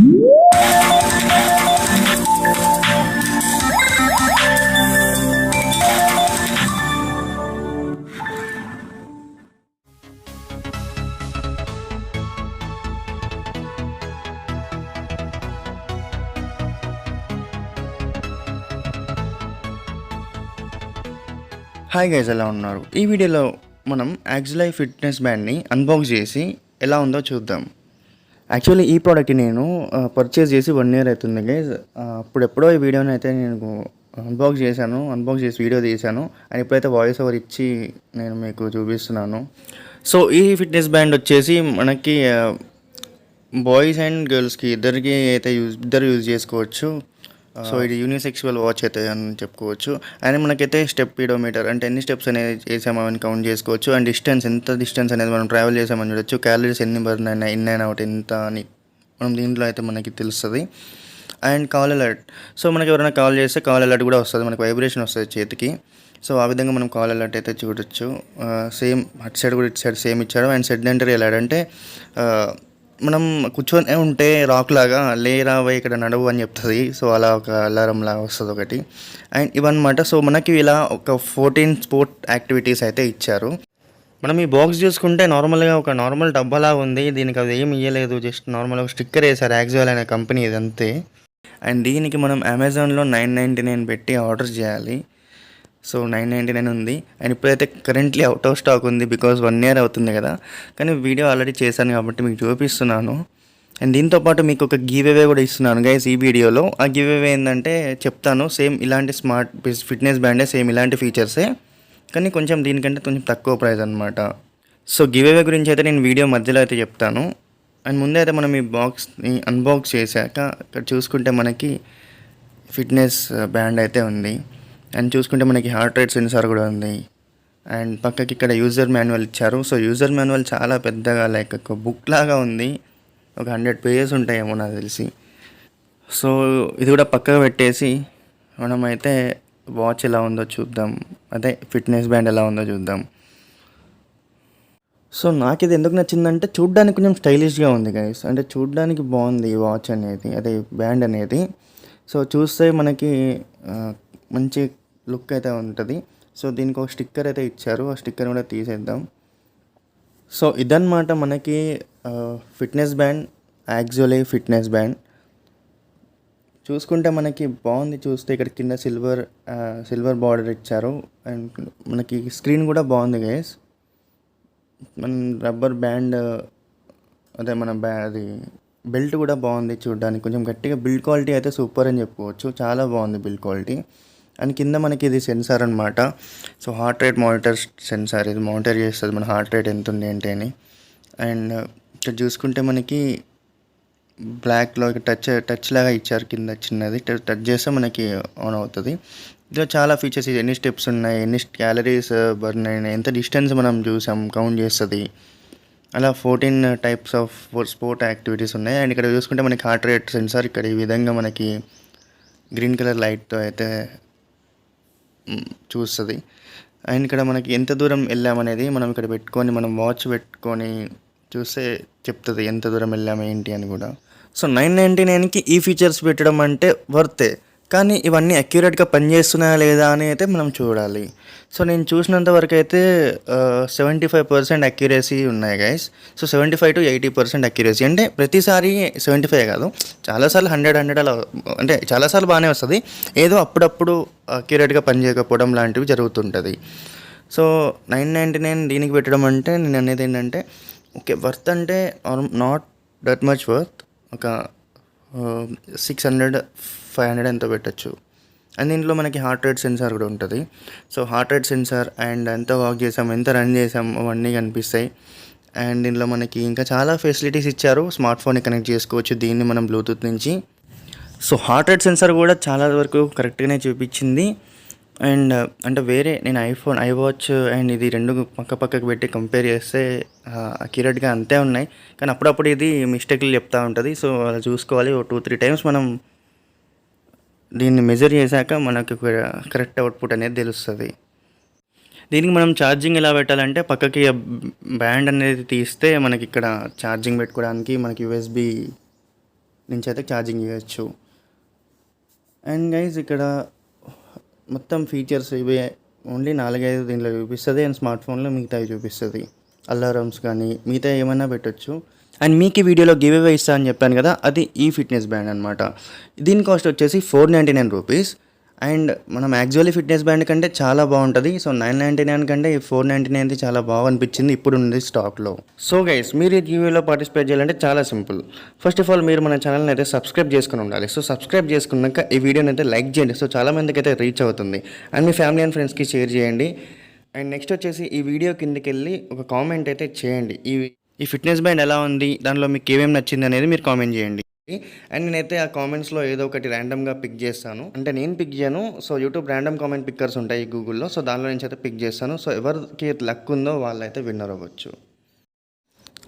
Hi guys, ఎలా ఉన్నారు? ఈ వీడియోలో మనం యాక్స్లై ఫిట్నెస్ బ్యాండ్ని అన్బాక్స్ చేసి ఎలా ఉందో చూద్దాం. యాక్చువల్లీ ఈ ప్రోడక్ట్ నేను పర్చేస్ చేసి 1 year అవుతుంది గైస్. అప్పుడెప్పుడో ఈ వీడియోని అయితే నేను అన్బాక్స్ చేసి వీడియో తీశాను. అండ్ ఇప్పుడైతే వాయిస్ ఓవర్ ఇచ్చి నేను మీకు చూపిస్తున్నాను. సో ఈ ఫిట్నెస్ బ్యాండ్ వచ్చేసి మనకి బాయ్స్ అండ్ గర్ల్స్కి ఇద్దరు యూజ్ చేసుకోవచ్చు. సో ఇది యూనిసెక్సువల్ వాచ్ అయితే అని చెప్పుకోవచ్చు. అండ్ మనకైతే స్టెప్ పీడోమీటర్ అంటే ఎన్ని స్టెప్స్ అనేది చేసామని కౌంట్ చేసుకోవచ్చు. అండ్ ఎంత డిస్టెన్స్ అనేది మనం ట్రావెల్ చేసామని చూడొచ్చు. క్యాలరీస్ ఎన్ని బర్న్ అయినా ఇన్ అండ్ అవుట్ ఎంత అని మనం దీంట్లో అయితే మనకి తెలుస్తుంది. And call alert. సో మనకి ఎవరైనా కాల్ చేస్తే కాల్ అలర్ట్ కూడా వస్తుంది, మనకి వైబ్రేషన్ వస్తుంది చేతికి. సో ఆ విధంగా మనం కాల్ అలర్ట్ అయితే చూడొచ్చు. సేమ్ అటు సైడ్ కూడా ఇటు సైడ్ సేమ్ ఇచ్చాడు. అండ్ సెడెంటరీ అలర్ట్ అంటే మనం కూర్చొని ఉంటే రాక్ లాగా లేరా ఇక్కడ నడవు అని చెప్తుంది. సో అలా ఒక అలారం లాగా వస్తుంది ఒకటి. అండ్ ఇవన్నమాట. సో మనకి ఇలా ఒక 14 స్పోర్ట్ యాక్టివిటీస్ అయితే ఇచ్చారు. మనం ఈ బాక్స్ చూసుకుంటే నార్మల్గా ఒక నార్మల్ డబ్బాలా ఉంది. దీనికి అది ఏమి ఇవ్వలేదు, జస్ట్ నార్మల్గా స్టిక్కర్ వేసారు. యాక్స్లోయ్ అనే కంపెనీ ఇది అంతే. అండ్ దీనికి మనం అమెజాన్లో 999 పెట్టి ఆర్డర్ చేయాలి. సో 999 ఉంది. అండ్ ఇప్పుడైతే కరెంట్లీ అవుట్ ఆఫ్ స్టాక్ ఉంది, బికాజ్ 1 year అవుతుంది కదా. కానీ వీడియో ఆల్రెడీ చేశాను కాబట్టి మీకు చూపిస్తున్నాను. అండ్ దీంతోపాటు మీకు ఒక గివ్ అవే కూడా ఇస్తున్నాను గైస్ ఈ వీడియోలో. ఆ గివ్ అవే ఏంటంటే చెప్తాను. సేమ్ ఇలాంటి స్మార్ట్ ఫిట్నెస్ బ్యాండే, సేమ్ ఇలాంటి ఫీచర్సే, కానీ కొంచెం దీనికంటే కొంచెం తక్కువ ప్రైస్ అనమాట. సో గివ్ అవే గురించి అయితే నేను వీడియో మధ్యలో అయితే చెప్తాను. అండ్ ముందే అయితే మనం ఈ బాక్స్ని అన్బాక్స్ చేశాక ఇక్కడ చూసుకుంటే మనకి ఫిట్నెస్ బ్యాండ్ అయితే ఉంది. అండ్ చూసుకుంటే మనకి హార్ట్ రేట్ సెన్సార్ కూడా ఉంది. అండ్ పక్కకి ఇక్కడ యూజర్ మాన్యువల్ ఇచ్చారు. సో యూజర్ మాన్యువల్ చాలా పెద్దగా లైక్ ఒక బుక్ లాగా ఉంది. ఒక 100 pages ఉంటాయేమో నాకు తెలిసి. సో ఇది కూడా పక్కకు పెట్టేసి మనమైతే వాచ్ ఎలా ఉందో చూద్దాం. అదే ఫిట్నెస్ బ్యాండ్ ఎలా ఉందో చూద్దాం. సో నాకు ఇది ఎందుకు నచ్చిందంటే చూడ్డానికి కొంచెం స్టైలిష్గా ఉంది గైస్. అంటే చూడ్డానికి బాగుంది ఈ వాచ్ అనేది, అదే బ్యాండ్ అనేది. సో చూస్తే మనకి మంచి లుక్ అయితే ఉంటుంది. సో దీనికి ఒక స్టిక్కర్ అయితే ఇచ్చారు, ఆ స్టిక్కర్ కూడా తీసేద్దాం. సో ఇదన్నమాట మనకి ఫిట్నెస్ బ్యాండ్, యాక్స్లోయ్ ఫిట్నెస్ బ్యాండ్. చూసుకుంటే మనకి బాగుంది. చూస్తే ఇక్కడ కింద సిల్వర్ బార్డర్ ఇచ్చారు. అండ్ మనకి స్క్రీన్ కూడా బాగుంది గైస్. మన రబ్బర్ బ్యాండ్ అదే అది బెల్ట్ కూడా బాగుంది చూడడానికి. కొంచెం గట్టిగా బిల్డ్ క్వాలిటీ అయితే సూపర్ అని చెప్పుకోవచ్చు. చాలా బాగుంది బిల్డ్ క్వాలిటీ. అండ్ కింద మనకి ఇది సెన్సార్ అనమాట. So heart rate monitor sensor, ఇది మానిటర్ చేస్తుంది మన హార్ట్ రేట్ ఎంత ఉంది ఏంటి అని. అండ్ ఇక్కడ చూసుకుంటే మనకి బ్లాక్లో టచ్ లాగా ఇచ్చారు కింద చిన్నది. టచ్ చేస్తే మనకి ఆన్ అవుతుంది. ఇందులో చాలా ఫీచర్స్, ఎన్ని స్టెప్స్ ఉన్నాయి, ఎన్ని క్యాలరీస్ బర్న్ అయినాయి, ఎంత డిస్టెన్స్ మనం చూసాం కౌంట్ చేస్తుంది. అలా 14 types ఆఫ్ స్పోర్ట్ యాక్టివిటీస్ ఉన్నాయి. అండ్ ఇక్కడ చూసుకుంటే మనకి హార్ట్ రేట్ సెన్సార్ ఇక్కడ ఈ విధంగా మనకి గ్రీన్ కలర్ లైట్తో అయితే చూస్తుంది. అండ్ ఇక్కడ మనకి ఎంత దూరం వెళ్ళామనేది మనం ఇక్కడ పెట్టుకొని, మనం వాచ్ పెట్టుకొని చూస్తే చెప్తుంది ఎంత దూరం వెళ్ళాము ఏంటి అని కూడా. సో 999కి ఈ ఫీచర్స్ పెట్టడం అంటే వర్తే. కానీ ఇవన్నీ అక్యురేట్గా పనిచేస్తున్నాయా లేదా అని అయితే మనం చూడాలి. సో నేను చూసినంత వరకు అయితే 75% అక్యురసీ ఉన్నాయి గైస్. సో 75 to 80% అక్యురసీ అంటే ప్రతిసారి 75 కాదు, చాలాసార్లు 100 అలా, అంటే చాలాసార్లు బాగానే వస్తుంది. ఏదో అప్పుడప్పుడు అక్యురేట్గా పనిచేయకపోవడం లాంటివి జరుగుతుంటుంది. సో 999 దీనికి పెట్టడం అంటే నేను అనేది ఏంటంటే ఓకే వర్త్ అంటే నాట్ దట్ మచ్ వర్త్. ఒక 600-500 ఎంతో పెట్టచ్చు. అండ్ దీంట్లో మనకి హార్ట్ రేట్ సెన్సార్ కూడా ఉంటుంది. So heart rate censor and ఎంత వాక్ చేసాం, ఎంత రన్ చేసాం అవన్నీ కనిపిస్తాయి. అండ్ దీంట్లో మనకి ఇంకా చాలా ఫెసిలిటీస్ ఇచ్చారు. స్మార్ట్ ఫోన్ని కనెక్ట్ చేసుకోవచ్చు దీన్ని మనం బ్లూటూత్ నుంచి. సో హార్ట్ రేట్ సెన్సార్ కూడా చాలా వరకు కరెక్ట్గానే చూపించింది. అండ్ అంటే వేరే నేను ఐవాచ్ అండ్ ఇది రెండు పక్కకు పెట్టి కంపేర్ చేస్తే అక్యురేట్గా అంతే ఉన్నాయి. కానీ అప్పుడప్పుడు ఇది మిస్టేక్లు చెప్తూ ఉంటుంది. సో అలా చూసుకోవాలి. 2-3 times మనం దీన్ని మెజర్ చేశాక మనకు కరెక్ట్ అవుట్పుట్ అనేది తెలుస్తుంది. దీనికి మనం ఛార్జింగ్ ఎలా పెట్టాలంటే పక్కకి బ్యాండ్ అనేది తీస్తే మనకి ఇక్కడ ఛార్జింగ్ పెట్టుకోవడానికి మనకి USB నుంచి అయితే ఛార్జింగ్ చేయొచ్చు. అండ్ గైజ్ ఇక్కడ మొత్తం ఫీచర్స్ ఇవే ఓన్లీ 4-5 దీంట్లో చూపిస్తుంది. అండ్ స్మార్ట్ ఫోన్లో మిగతావి చూపిస్తుంది. అలారమ్స్ కానీ మిగతా ఏమైనా పెట్టొచ్చు. అండ్ మీకు ఈ వీడియోలో గివ్ అవే ఇస్తా అని చెప్పాను కదా, అది ఈ ఫిట్నెస్ బ్యాండ్ అనమాట. దీని కాస్ట్ వచ్చేసి 499 రూపీస్. అండ్ మనం యాక్చువల్లీ ఫిట్నెస్ బ్యాండ్ కంటే చాలా బాగుంటుంది. సో 999 కంటే ఈ 499 చాలా బాగా అనిపించింది ఇప్పుడు ఉంది స్టాక్లో. సో గైస్, మీరు ఈ గివ్వేలో పార్టిసిపేట్ చేయాలంటే చాలా సింపుల్. ఫస్ట్ ఆఫ్ ఆల్ మీరు మన ఛానల్ని అయితే సబ్స్క్రైబ్ చేసుకుని ఉండాలి. సో సబ్స్క్రైబ్ చేసుకున్నాక ఈ వీడియోని అయితే లైక్ చేయండి. సో చాలా మందికి అయితే రీచ్ అవుతుంది. అండ్ మీ ఫ్యామిలీ అండ్ ఫ్రెండ్స్కి షేర్ చేయండి. అండ్ నెక్స్ట్ వచ్చేసి ఈ వీడియో కిందకి వెళ్ళి ఒక కామెంట్ అయితే చేయండి. ఈ ఫిట్నెస్ బ్యాండ్ ఎలా ఉంది, దానిలో మీకు ఏమేమి నచ్చింది అనేది మీరు కామెంట్ చేయండి. అండ్ నేనైతే ఆ కామెంట్స్లో ఏదో ఒకటి ర్యాండమ్గా పిక్ చేస్తాను. అంటే నేను పిక్ చేయను. So YouTube random comment pickers ఉంటాయి గూగుల్లో. సో దానిలో నుంచి అయితే పిక్ చేస్తాను. సో ఎవరికి లక్ ఉందో వాళ్ళైతే విన్నర్ అవ్వచ్చు.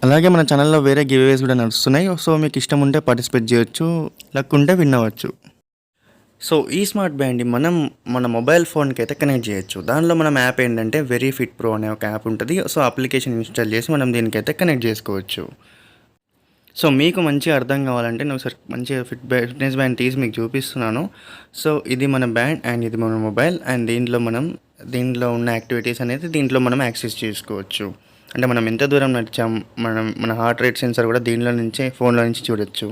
అలాగే మన ఛానల్లో వేరే గివ్ అవేస్ కూడా నడుస్తున్నాయి. సో మీకు ఇష్టం ఉంటే పార్టిసిపేట్ చేయొచ్చు, లక్ ఉంటే విన్ అవ్వచ్చు. సో ఈ స్మార్ట్ బ్యాండ్ మనం మన మొబైల్ ఫోన్కి అయితే కనెక్ట్ చేయొచ్చు. దానిలో మనం యాప్ ఏంటంటే వెరీ ఫిట్ ప్రో అనే ఒక యాప్ ఉంటుంది. సో అప్లికేషన్ ఇన్స్టాల్ చేసి మనం దీనికైతే కనెక్ట్ చేసుకోవచ్చు. సో మీకు మంచిగా అర్థం కావాలంటే నేను ఒకసారి మంచిగా ఫిట్నెస్ బ్యాండ్ తీసి మీకు చూపిస్తున్నాను. సో ఇది మన బ్యాండ్ అండ్ ఇది మన మొబైల్. అండ్ దీంట్లో ఉన్న యాక్టివిటీస్ అనేది దీంట్లో మనం యాక్సెస్ చేసుకోవచ్చు. అంటే మనం ఎంత దూరం నడిచాం, మన హార్ట్ రేట్ సెన్సర్ కూడా దీనిలో నుంచే ఫోన్లో నుంచి చూడొచ్చు.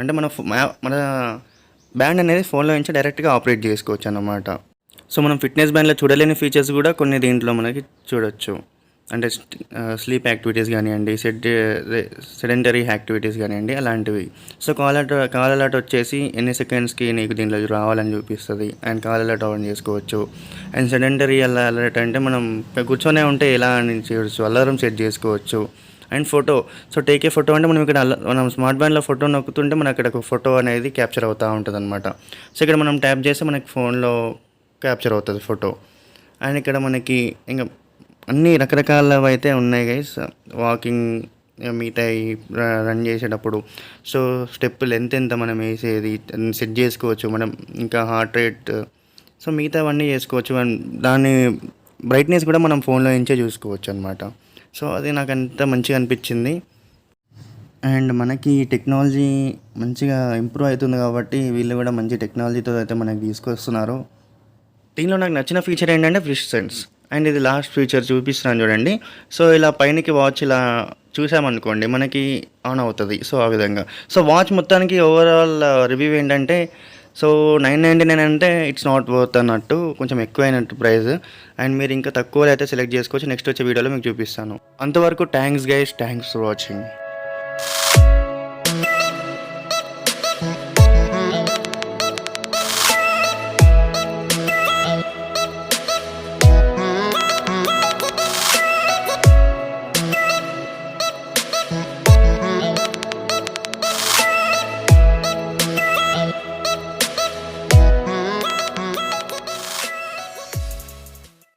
అంటే మన బ్యాండ్ అనేది ఫోన్లో నుంచి డైరెక్ట్గా ఆపరేట్ చేసుకోవచ్చు అన్నమాట. సో మనం ఫిట్నెస్ బ్యాండ్లో చూడలేని ఫీచర్స్ కూడా కొన్ని దీంట్లో మనకి చూడొచ్చు. అంటే స్లీప్ యాక్టివిటీస్ కానివ్వండి, సెడెంటరీ యాక్టివిటీస్ కానివ్వండి, అలాంటివి. సో కాల్ అలర్ట్ వచ్చేసి ఎన్ని సెకండ్స్కి నీకు దీంట్లో రావాలని చూపిస్తుంది. అండ్ కాల్ అలర్ట్ ఆన్ చేసుకోవచ్చు. అండ్ సెడెంటరీ అలర్ట్ అంటే మనం కూర్చొనే ఉంటే ఎలా అని చేయవచ్చు, అలారం సెట్ చేసుకోవచ్చు. And photo, so take a photo అంటే మనం స్మార్ట్ బ్యాండ్లో ఫోటో నొక్కుతుంటే మనకు అక్కడ ఒక ఫోటో అనేది క్యాప్చర్ అవుతూ ఉంటుంది అనమాట. సో ఇక్కడ మనం ట్యాప్ చేస్తే మనకి ఫోన్లో క్యాప్చర్ అవుతుంది ఫోటో. అండ్ ఇక్కడ మనకి ఇంకా అన్ని రకరకాలవి అయితే ఉన్నాయి గైస్. వాకింగ్ మిగతా రన్ చేసేటప్పుడు సో స్టెప్పులు ఎంత మనం వేసేది సెట్ చేసుకోవచ్చు మనం. ఇంకా హార్ట్ రేట్, సో మిగతావన్నీ చేసుకోవచ్చు. అండ్ దాని బ్రైట్నెస్ కూడా మనం ఫోన్లో నుంచే చూసుకోవచ్చు అనమాట. సో అది నాకు అంత మంచిగా అనిపించింది. అండ్ మనకి టెక్నాలజీ మంచిగా ఇంప్రూవ్ అవుతుంది కాబట్టి వీళ్ళు కూడా మంచి టెక్నాలజీతో అయితే మనకి తీసుకొస్తున్నారు. దీనిలో నాకు నచ్చిన ఫీచర్ ఏంటంటే ఫ్రిష్ సెన్స్. అండ్ ఇది లాస్ట్ ఫీచర్ చూపిస్తున్నాను చూడండి. సో ఇలా పైనకి వాచ్ ఇలా చూసామనుకోండి మనకి ఆన్ అవుతుంది. సో ఆ విధంగా. సో వాచ్ మొత్తానికి ఓవరాల్ రివ్యూ ఏంటంటే, సో 999 అంటే ఇట్స్ నాట్ వర్త్ అన్నట్టు, కొంచెం ఎక్కువైనట్టు ప్రైస్. అండ్ మీరు ఇంకా తక్కువలో అయితే సెలెక్ట్ చేసుకోవచ్చు. నెక్స్ట్ వచ్చే వీడియోలో మీకు చూపిస్తాను. అంతవరకు thanks guys, thanks for watching.